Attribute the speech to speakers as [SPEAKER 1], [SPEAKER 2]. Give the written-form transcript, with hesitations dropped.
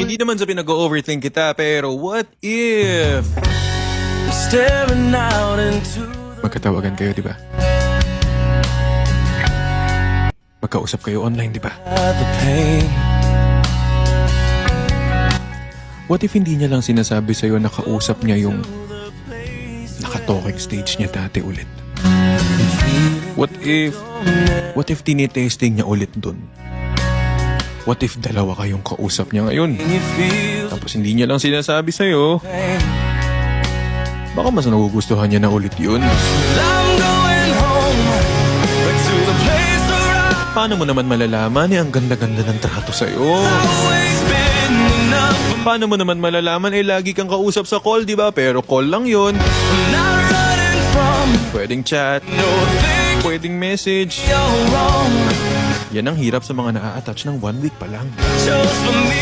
[SPEAKER 1] Hindi naman sa pinag-overthink kita, pero what if
[SPEAKER 2] Staring out into
[SPEAKER 1] magkatawagan kayo, di ba? Magkausap kayo online, di ba?
[SPEAKER 2] the pain.
[SPEAKER 1] What if hindi niya lang sinasabi sa'yo na kausap niya yung naka-talking stage niya dati ulit? What if tinitesting niya ulit dun? What if dalawa kayong kausap niya ngayon?
[SPEAKER 2] You feel
[SPEAKER 1] Tapos hindi niya lang sinasabi sa'yo, baka mas nagugustuhan niya na ulit yun.
[SPEAKER 2] I'm going home back to the place where I've
[SPEAKER 1] Paano mo naman malalaman ang ganda-ganda ng trato sa'yo?
[SPEAKER 2] always been enough.
[SPEAKER 1] Paano mo naman malalaman lagi kang kausap sa call, di ba? Pero call lang yun.
[SPEAKER 2] I'm not running from
[SPEAKER 1] Pwedeng chat,
[SPEAKER 2] no thing
[SPEAKER 1] pwedeng message.
[SPEAKER 2] you're wrong.
[SPEAKER 1] Yan ang hirap sa mga naa-attach ng 1 week pa lang.
[SPEAKER 2] Chose for me